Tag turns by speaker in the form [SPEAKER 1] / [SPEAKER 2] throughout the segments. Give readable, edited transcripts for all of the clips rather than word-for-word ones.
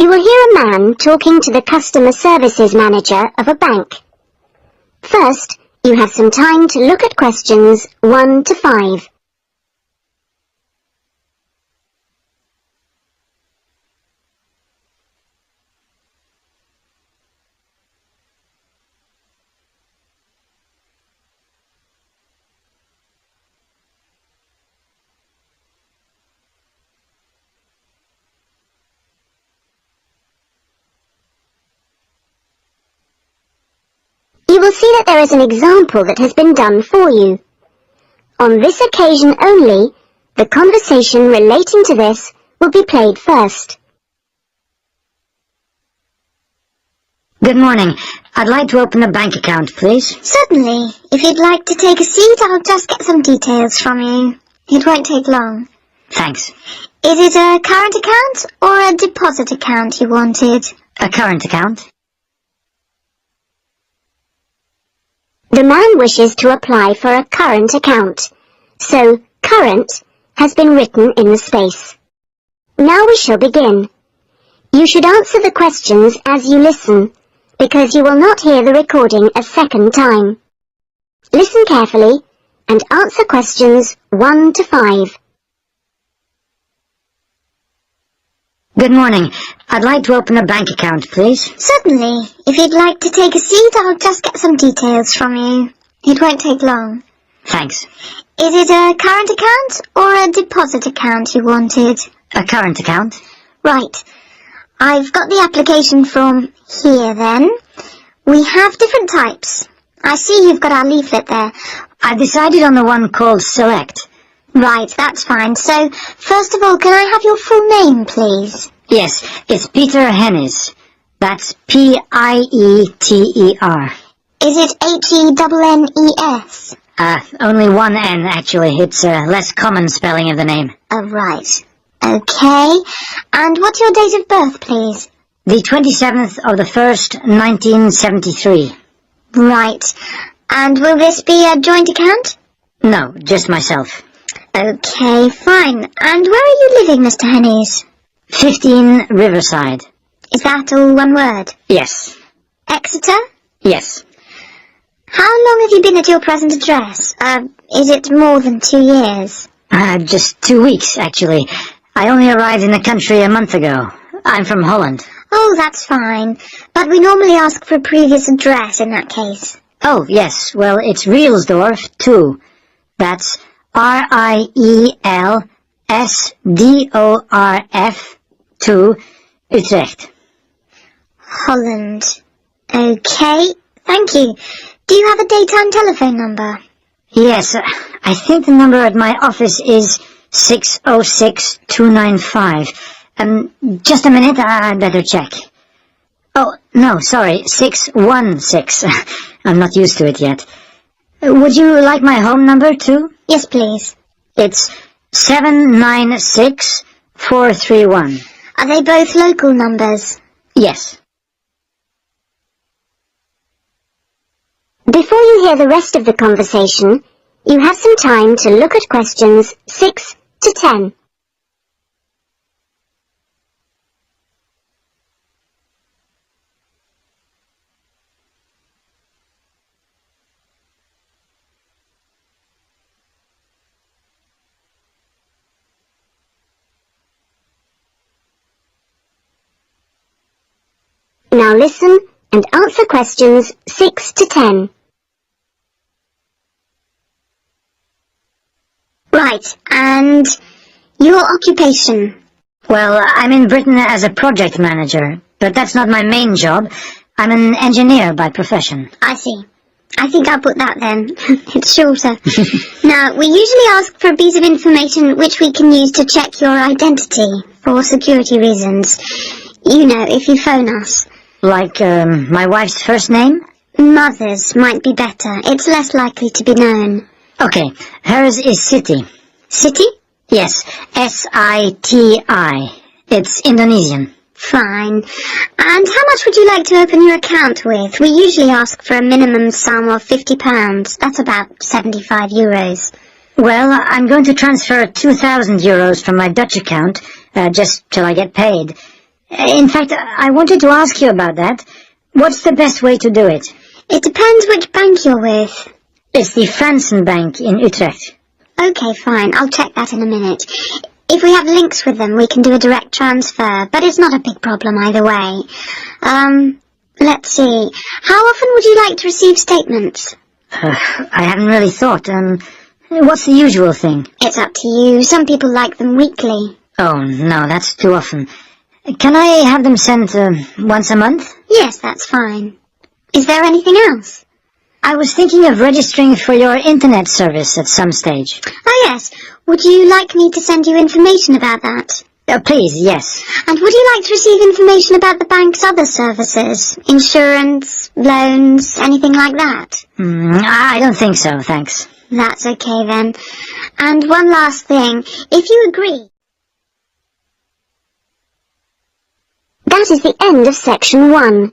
[SPEAKER 1] You will hear a man talking to the customer services manager of a bank. First, you have some time to look at questions 1 to 5. You will see that there is an example that has been done for you. On this occasion only, the conversation relating to this will be played first.
[SPEAKER 2] Good morning. I'd like to open a bank account, please.
[SPEAKER 3] Certainly. If you'd like to take a seat, I'll just get some details from you. It won't take long.
[SPEAKER 2] Thanks.
[SPEAKER 3] Is it a current account or a deposit account you wanted?
[SPEAKER 2] A current account?
[SPEAKER 1] The man wishes to apply for a current account, so current has been written in the space. Now we shall begin. You should answer the questions as you listen, because you will not hear the recording a second time. Listen carefully and answer questions 1 to 5.
[SPEAKER 2] Good morning. I'd like to open a bank account, please.
[SPEAKER 3] Certainly. If you'd like to take a seat, I'll just get some details from you. It won't take long.
[SPEAKER 2] Thanks.
[SPEAKER 3] Is it a current account or a deposit account you wanted?
[SPEAKER 2] A current account?
[SPEAKER 3] Right. I've got the application form here then. We have different types. I see you've got our leaflet there.
[SPEAKER 2] I've decided on the one called Select.
[SPEAKER 3] Right, that's fine. So, first of all, can I have your full name, please?
[SPEAKER 2] Yes, it's Peter Hennes. That's P-I-E-T-E-R.
[SPEAKER 3] Is it H-E-N-N-E-S?
[SPEAKER 2] Only one N, actually. It's a less common spelling of the name.
[SPEAKER 3] Oh, right. Okay. And what's your date of birth, please?
[SPEAKER 2] The 27th of the 1st, 1973.
[SPEAKER 3] Right. And will this be a joint account?
[SPEAKER 2] No, just myself.
[SPEAKER 3] Okay, fine. And where are you living, Mr. Hennes?
[SPEAKER 2] 15 Riverside.
[SPEAKER 3] Is that all one word?
[SPEAKER 2] Yes.
[SPEAKER 3] Exeter?
[SPEAKER 2] Yes.
[SPEAKER 3] How long have you been at your present address? Is it more than 2 years?
[SPEAKER 2] Just 2 weeks, actually. I only arrived in the country a month ago. I'm from Holland.
[SPEAKER 3] Oh, that's fine. But we normally ask for a previous address in that case.
[SPEAKER 2] Oh, yes. Well, it's Rielsdorf 2. That's R-I-E-L-S-D-O-R-F 2, Utrecht.
[SPEAKER 3] Holland. Okay, thank you. Do you have a daytime telephone number?
[SPEAKER 2] Yes, I think the number at my office is 606-295. Just a minute, I'd better check. Oh, no, sorry, 616. I'm not used to it yet. Would you like my home number, too?
[SPEAKER 3] Yes, please.
[SPEAKER 2] It's 796431.
[SPEAKER 3] Are they both local numbers?
[SPEAKER 2] Yes.
[SPEAKER 1] Before you hear the rest of the conversation, you have some time to look at questions 6 to 10. Now listen and answer questions 6 to 10.
[SPEAKER 3] Right, and your occupation?
[SPEAKER 2] Well, I'm in Britain as a project manager, but that's not my main job. I'm an engineer by profession.
[SPEAKER 3] I see. I think I'll put that then. It's shorter. Now, we usually ask for a piece of information which we can use to check your identity for security reasons. You know, if you phone us.
[SPEAKER 2] Like, my wife's first name?
[SPEAKER 3] Mother's might be better. It's less likely to be known.
[SPEAKER 2] Okay, hers is Siti.
[SPEAKER 3] Siti?
[SPEAKER 2] Yes, S-I-T-I. It's Indonesian.
[SPEAKER 3] Fine. And how much would you like to open your account with? We usually ask for a minimum sum of £50. That's about 75 euros.
[SPEAKER 2] Well, I'm going to transfer 2,000 euros from my Dutch account, just till I get paid. In fact, I wanted to ask you about that. What's the best way to do it?
[SPEAKER 3] It depends which bank you're with.
[SPEAKER 2] It's the Fransen Bank in Utrecht.
[SPEAKER 3] Okay, fine. I'll check that in a minute. If we have links with them, we can do a direct transfer, but it's not a big problem either way. Let's see. How often would you like to receive statements?
[SPEAKER 2] I haven't really thought. What's the usual thing?
[SPEAKER 3] It's up to you. Some people like them weekly.
[SPEAKER 2] Oh, no, that's too often. Can I have them sent once a month?
[SPEAKER 3] Yes, that's fine. Is there anything else?
[SPEAKER 2] I was thinking of registering for your internet service at some stage.
[SPEAKER 3] Oh, yes. Would you like me to send you information about that?
[SPEAKER 2] Please, yes.
[SPEAKER 3] And would you like to receive information about the bank's other services? Insurance, loans, anything like that?
[SPEAKER 2] I don't think so, thanks.
[SPEAKER 3] That's okay then. And one last thing. If you agree...
[SPEAKER 1] That is the end of section 1.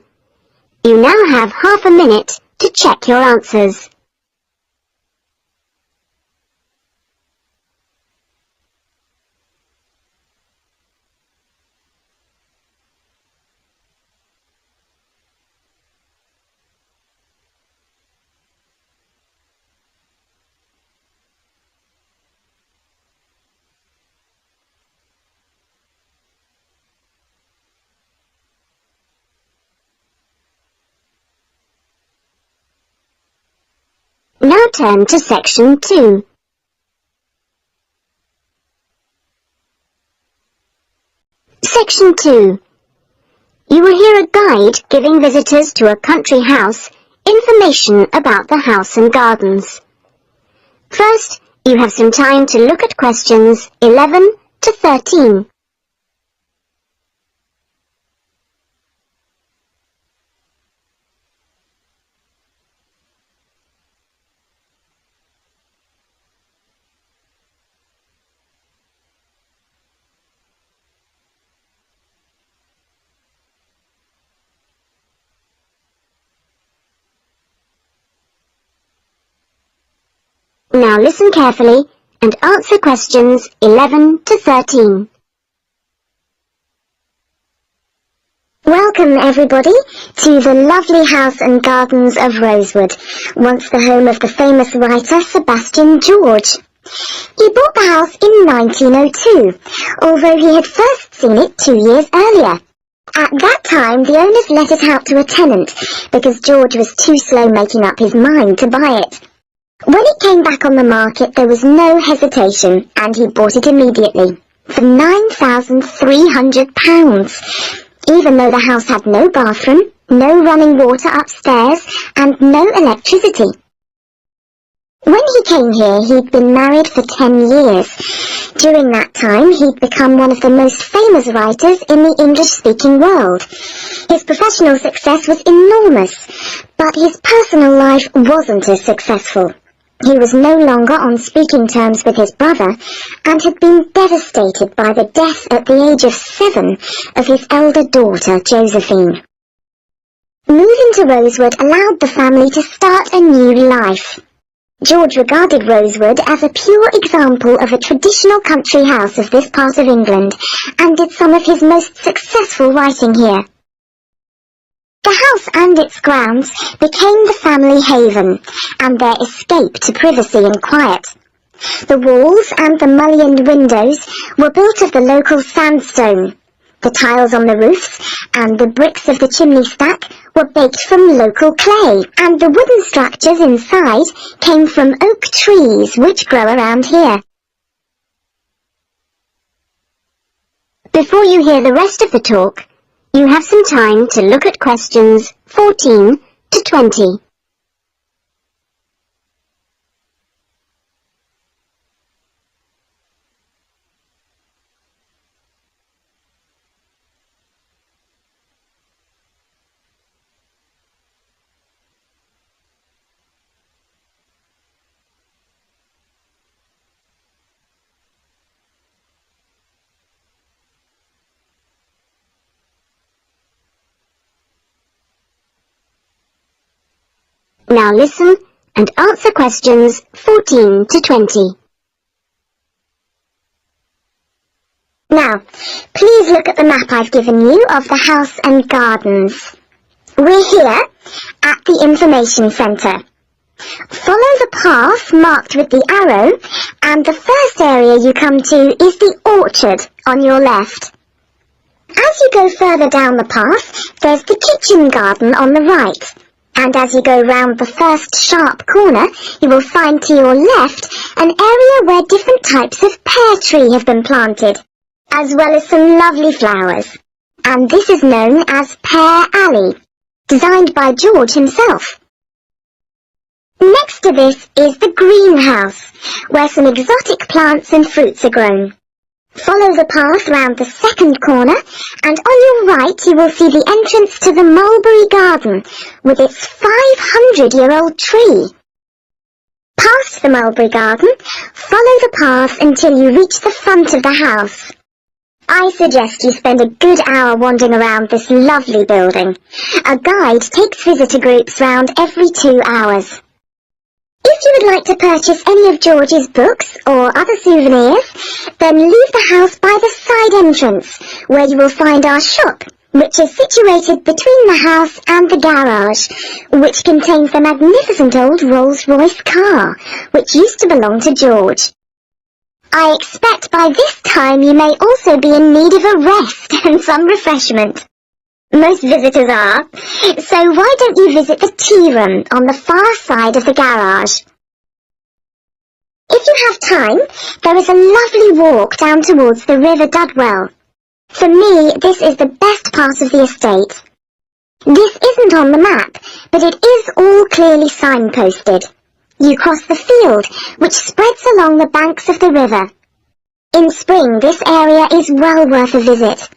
[SPEAKER 1] You now have half a minute to check your answers. Now turn to section 2. Section 2. You will hear a guide giving visitors to a country house information about the house and gardens. First, you have some time to look at questions 11 to 13. Now listen carefully and answer questions 11 to 13. Welcome everybody to the lovely house and gardens of Rosewood, once the home of the famous writer Sebastian George. He bought the house in 1902, although he had first seen it 2 years earlier. At that time, the owners let it out to a tenant, because George was too slow making up his mind to buy it. When it came back on the market, there was no hesitation, and he bought it immediately, for £9,300, even though the house had no bathroom, no running water upstairs, and no electricity. When he came here, he'd been married for 10 years. During that time, he'd become one of the most famous writers in the English-speaking world. His professional success was enormous, but his personal life wasn't as successful. He was no longer on speaking terms with his brother, and had been devastated by the death at the age of 7 of his elder daughter, Josephine. Moving to Rosewood allowed the family to start a new life. George regarded Rosewood as a pure example of a traditional country house of this part of England, and did some of his most successful writing here. The house and its grounds became the family haven, and their escape to privacy and quiet. The walls and the mullioned windows were built of the local sandstone. The tiles on the roofs and the bricks of the chimney stack were baked from local clay, and the wooden structures inside came from oak trees which grow around here. Before you hear the rest of the talk, you have some time to look at questions 14 to 20. Now listen and answer questions 14 to 20. Now, please look at the map I've given you of the house and gardens. We're here at the information centre. Follow the path marked with the arrow, and the first area you come to is the orchard on your left. As you go further down the path, there's the kitchen garden on the right. And as you go round the first sharp corner, you will find to your left an area where different types of pear tree have been planted, as well as some lovely flowers. And this is known as Pear Alley, designed by George himself. Next to this is the greenhouse, where some exotic plants and fruits are grown. Follow the path round the second corner, and on your right you will see the entrance to the mulberry garden, with its 500-year-old tree. Past the mulberry garden, follow the path until you reach the front of the house. I suggest you spend a good hour wandering around this lovely building. A guide takes visitor groups round every 2 hours. If you would like to purchase any of George's books or other souvenirs, then leave the house by the side entrance, where you will find our shop, which is situated between the house and the garage, which contains the magnificent old Rolls-Royce car, which used to belong to George. I expect by this time you may also be in need of a rest and some refreshment. Most visitors are, so why don't you visit the tea room on the far side of the garage? If you have time, there is a lovely walk down towards the River Dudwell. For me, this is the best part of the estate. This isn't on the map, but it is all clearly signposted. You cross the field, which spreads along the banks of the river. In spring, this area is well worth a visit.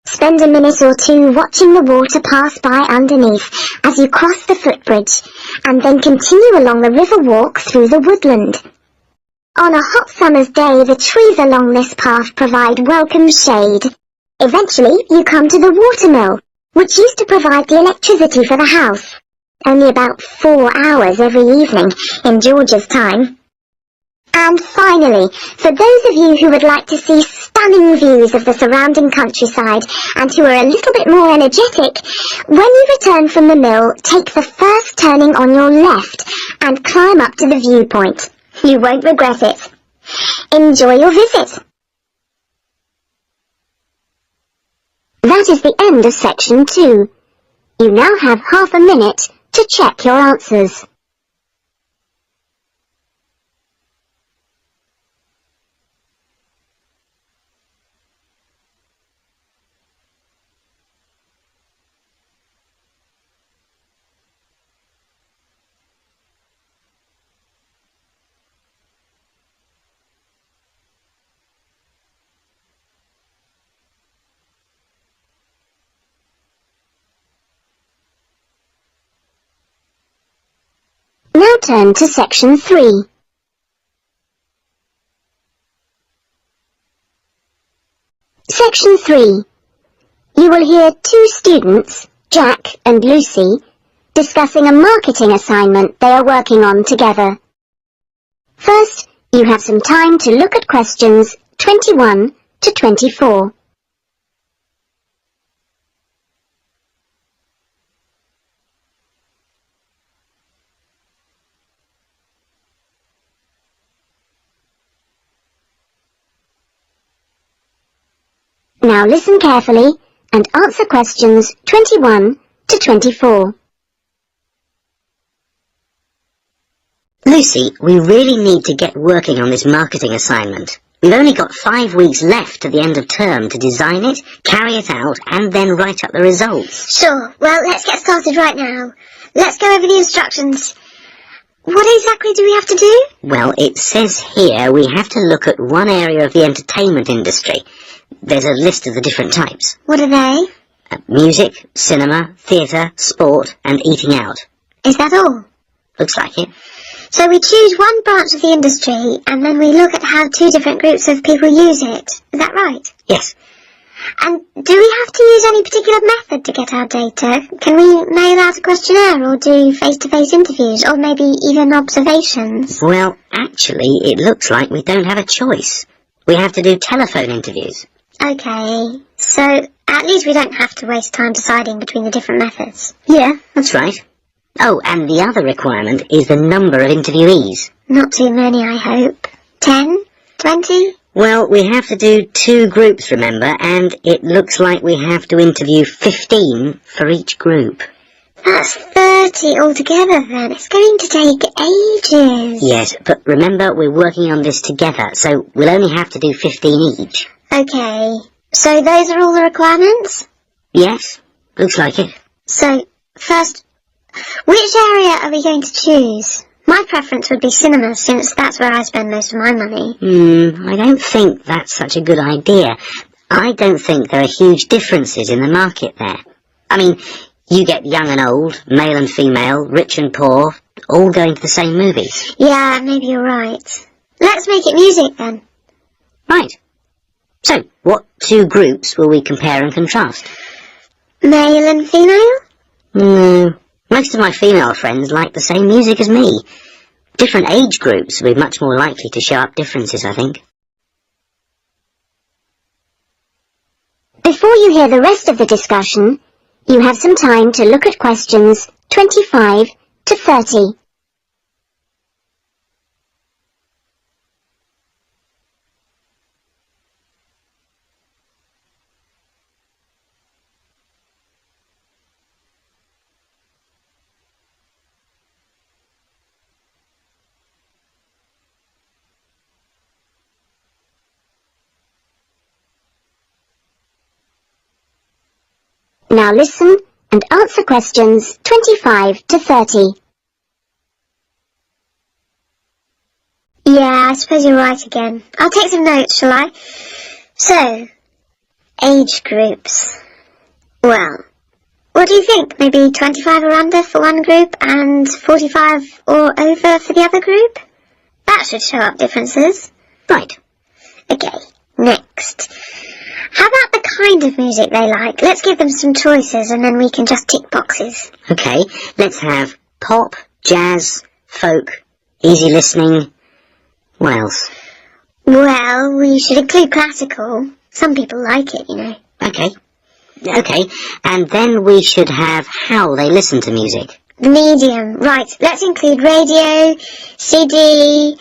[SPEAKER 1] Spend a minute or two watching the water pass by underneath as you cross the footbridge, and then continue along the river walk through the woodland. On a hot summer's day, the trees along this path provide welcome shade. Eventually, you come to the watermill, which used to provide the electricity for the house. Only about 4 hours every evening in George's time. And finally, for those of you who would like to see stunning views of the surrounding countryside and who are a little bit more energetic, when you return from the mill, take the first turning on your left and climb up to the viewpoint. You won't regret it. Enjoy your visit. That is the end of section 2. You now have half a minute to check your answers. Now turn to section 3. Section 3. You will hear 2 students, Jack and Lucy, discussing a marketing assignment they are working on together. First, you have some time to look at questions 21 to 24. Now listen carefully and answer questions 21 to 24.
[SPEAKER 2] Lucy, we really need to get working on this marketing assignment. We've only got 5 weeks left to the end of term to design it, carry it out, and then write up the results.
[SPEAKER 3] Sure, well, let's get started right now. Let's go over the instructions. What exactly do we have to do?
[SPEAKER 2] Well, it says here we have to look at one area of the entertainment industry. There's a list of the different types.
[SPEAKER 3] What are they?
[SPEAKER 2] Music, cinema, theatre, sport, and eating out.
[SPEAKER 3] Is that all?
[SPEAKER 2] Looks like it.
[SPEAKER 3] So we choose one branch of the industry, and then we look at how 2 different groups of people use it. Is that right?
[SPEAKER 2] Yes.
[SPEAKER 3] And do we have to use any particular method to get our data? Can we mail out a questionnaire or do face-to-face interviews or maybe even observations?
[SPEAKER 2] Well, actually, it looks like we don't have a choice. We have to do telephone interviews.
[SPEAKER 3] Okay, so at least we don't have to waste time deciding between the different methods.
[SPEAKER 2] Yeah, that's right. Oh, and the other requirement is the number of interviewees.
[SPEAKER 3] Not too many, I hope. 10? 20?
[SPEAKER 2] Well, we have to do 2 groups, remember, and it looks like we have to interview 15 for each group.
[SPEAKER 3] That's 30 altogether then. It's going to take ages.
[SPEAKER 2] Yes, but remember we're working on this together, so we'll only have to do 15 each.
[SPEAKER 3] Okay, so those are all the requirements?
[SPEAKER 2] Yes, looks like it.
[SPEAKER 3] So, first, which area are we going to choose? My preference would be cinema, since that's where I spend most of my money.
[SPEAKER 2] I don't think that's such a good idea. I don't think there are huge differences in the market there. I mean, you get young and old, male and female, rich and poor, all going to the same movies.
[SPEAKER 3] Yeah, maybe you're right. Let's make it music then.
[SPEAKER 2] Right. So, what 2 groups will we compare and contrast?
[SPEAKER 3] Male and female?
[SPEAKER 2] No. Most of my female friends like the same music as me. Different age groups will be much more likely to show up differences, I think.
[SPEAKER 1] Before you hear the rest of the discussion, you have some time to look at questions 25 to 30. Now listen and answer questions 25 to 30.
[SPEAKER 3] Yeah, I suppose you're right again. I'll take some notes, shall I? So, age groups. Well, what do you think? Maybe 25 or under for one group and 45 or over for the other group? That should show up differences.
[SPEAKER 2] Right.
[SPEAKER 3] Okay, next. How about the kind of music they like? Let's give them some choices and then we can just tick boxes.
[SPEAKER 2] Okay, let's have pop, jazz, folk, easy listening. What else?
[SPEAKER 3] Well, we should include classical. Some people like it, you know.
[SPEAKER 2] Okay, and then we should have how they listen to music.
[SPEAKER 3] The medium, right. Let's include radio, CD,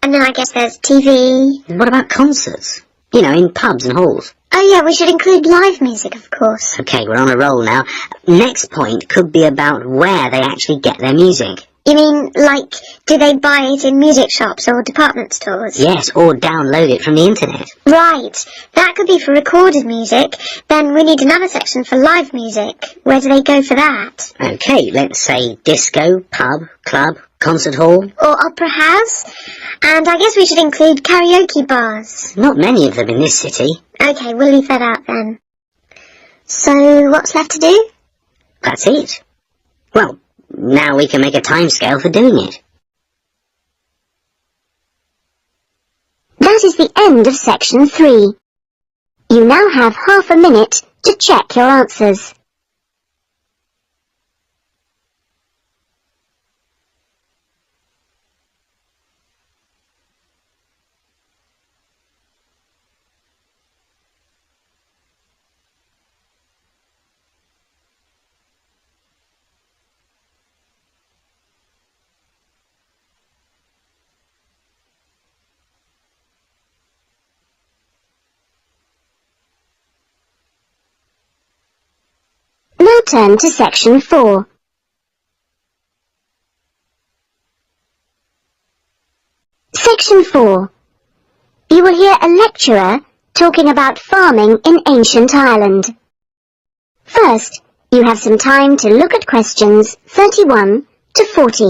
[SPEAKER 3] and then I guess there's TV.
[SPEAKER 2] What about concerts? You know, in pubs and halls.
[SPEAKER 3] Oh yeah, we should include live music, of course.
[SPEAKER 2] Okay, we're on a roll now. Next point could be about where they actually get their music.
[SPEAKER 3] You mean, like, do they buy it in music shops or department stores?
[SPEAKER 2] Yes, or download it from the internet.
[SPEAKER 3] Right. That could be for recorded music. Then we need another section for live music. Where do they go for that?
[SPEAKER 2] Okay, let's say disco, pub, club, concert hall.
[SPEAKER 3] Or opera house. And I guess we should include karaoke bars.
[SPEAKER 2] Not many of them in this city.
[SPEAKER 3] Okay, we'll leave that out then. So, what's left to do?
[SPEAKER 2] That's it. Well, now we can make a timescale for doing it.
[SPEAKER 1] That is the end of section 3. You now have half a minute to check your answers. Now turn to section 4. Section 4. You will hear a lecturer talking about farming in ancient Ireland. First, you have some time to look at questions 31 to 40.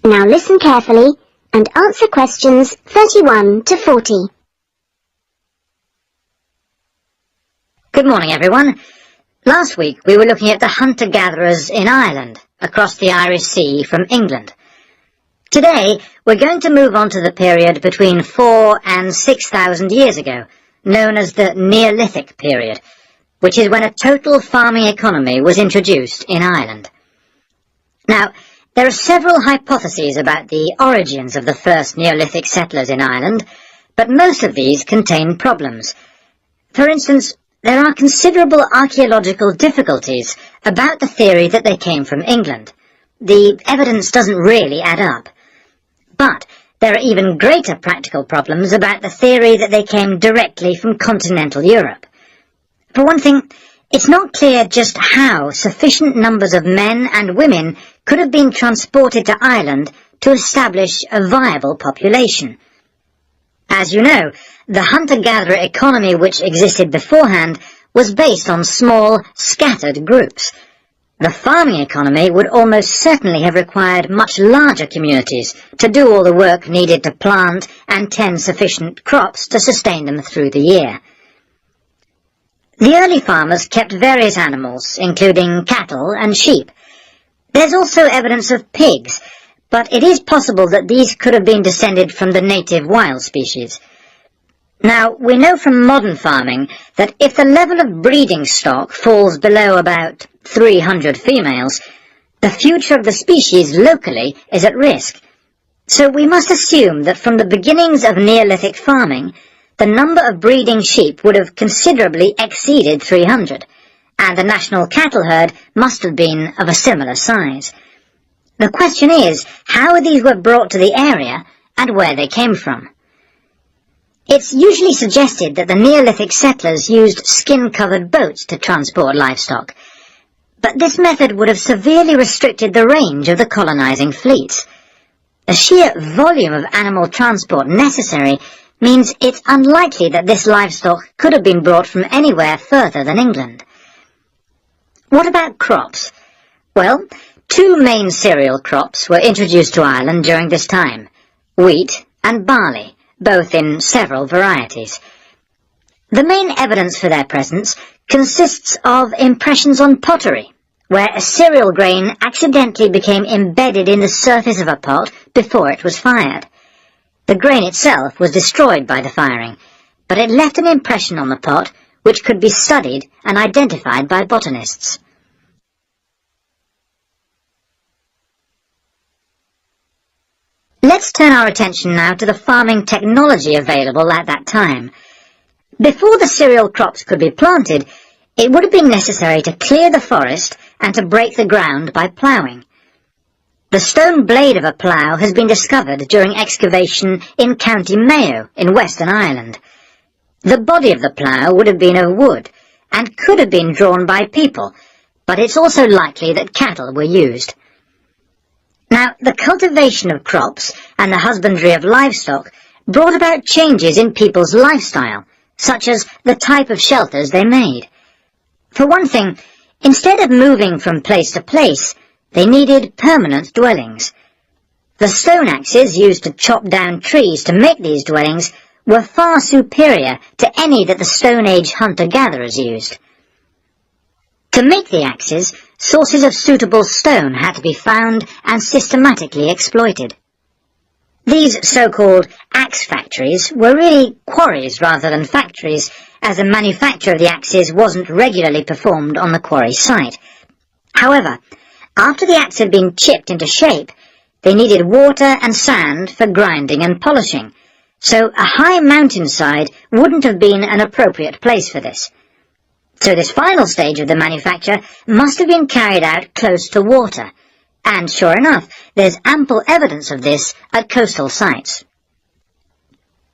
[SPEAKER 1] Now listen carefully and answer questions 31 to 40.
[SPEAKER 2] Good morning, everyone. Last week we were looking at the hunter-gatherers in Ireland, across the Irish Sea from England. Today we're going to move on to the period between 4 and 6,000 years ago, known as the Neolithic period, which is when a total farming economy was introduced in Ireland. Now, there are several hypotheses about the origins of the first Neolithic settlers in Ireland, but most of these contain problems. For instance, there are considerable archaeological difficulties about the theory that they came from England. The evidence doesn't really add up. But there are even greater practical problems about the theory that they came directly from continental Europe. For one thing, it's not clear just how sufficient numbers of men and women could have been transported to Ireland to establish a viable population. As you know, the hunter-gatherer economy which existed beforehand was based on small, scattered groups. The farming economy would almost certainly have required much larger communities to do all the work needed to plant and tend sufficient crops to sustain them through the year. The early farmers kept various animals, including cattle and sheep. There's also evidence of pigs, but it is possible that these could have been descended from the native wild species. Now, we know from modern farming that if the level of breeding stock falls below about 300 females, the future of the species locally is at risk. So we must assume that from the beginnings of Neolithic farming, the number of breeding sheep would have considerably exceeded 300, and the national cattle herd must have been of a similar size. The question is how these were brought to the area and where they came from. It's usually suggested that the Neolithic settlers used skin-covered boats to transport livestock, but this method would have severely restricted the range of the colonizing fleets. The sheer volume of animal transport necessary means it's unlikely that this livestock could have been brought from anywhere further than England. What about crops? Well, two main cereal crops were introduced to Ireland during this time, wheat and barley, both in several varieties. The main evidence for their presence consists of impressions on pottery, where a cereal grain accidentally became embedded in the surface of a pot before it was fired. The grain itself was destroyed by the firing, but it left an impression on the pot which could be studied and identified by botanists. Let's turn our attention now to the farming technology available at that time. Before the cereal crops could be planted, it would have been necessary to clear the forest and to break the ground by ploughing. The stone blade of a plough has been discovered during excavation in County Mayo in Western Ireland. The body of the plough would have been of wood and could have been drawn by people, but it's also likely that cattle were used. Now, the cultivation of crops and the husbandry of livestock brought about changes in people's lifestyle, such as the type of shelters they made. For one thing, instead of moving from place to place, they needed permanent dwellings. The stone axes used to chop down trees to make these dwellings were far superior to any that the Stone Age hunter-gatherers used. To make the axes, sources of suitable stone had to be found and systematically exploited. These so-called axe factories were really quarries rather than factories, as the manufacture of the axes wasn't regularly performed on the quarry site. However, after the axe had been chipped into shape, they needed water and sand for grinding and polishing, so a high mountainside wouldn't have been an appropriate place for this. So this final stage of the manufacture must have been carried out close to water, and sure enough, there's ample evidence of this at coastal sites.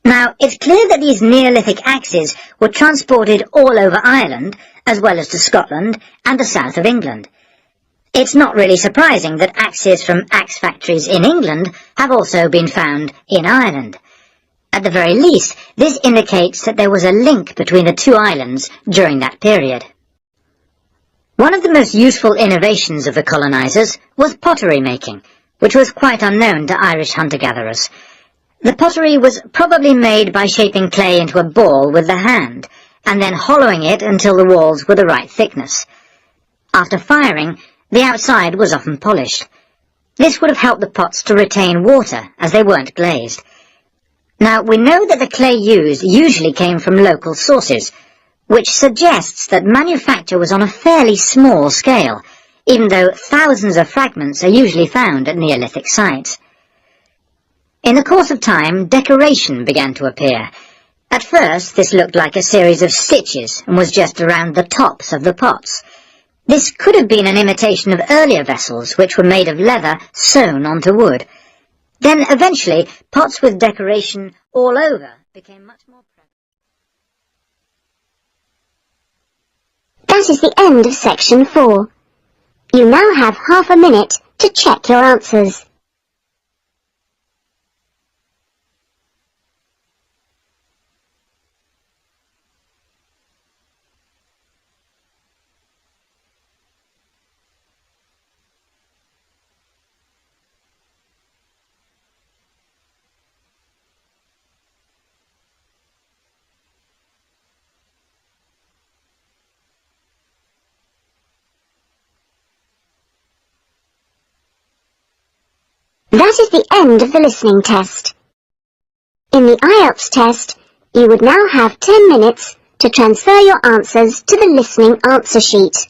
[SPEAKER 2] Now, it's clear that these Neolithic axes were transported all over Ireland, as well as to Scotland and the south of England. It's not really surprising that axes from axe factories in England have also been found in Ireland. At the very least, this indicates that there was a link between the two islands during that period. One of the most useful innovations of the colonizers was pottery making, which was quite unknown to Irish hunter-gatherers. The pottery was probably made by shaping clay into a ball with the hand, and then hollowing it until the walls were the right thickness. After firing, the outside was often polished. This would have helped the pots to retain water, as they weren't glazed. Now, we know that the clay used usually came from local sources, which suggests that manufacture was on a fairly small scale, even though thousands of fragments are usually found at Neolithic sites. In the course of time, decoration began to appear. At first, this looked like a series of stitches and was just around the tops of the pots. This could have been an imitation of earlier vessels, which were made of leather sewn onto wood. Then, eventually, pots with decoration all over became much more prevalent.
[SPEAKER 1] That is the end of section 4. You now have half a minute to check your answers. That is the end of the listening test. In the IELTS test, you would now have 10 minutes to transfer your answers to the listening answer sheet.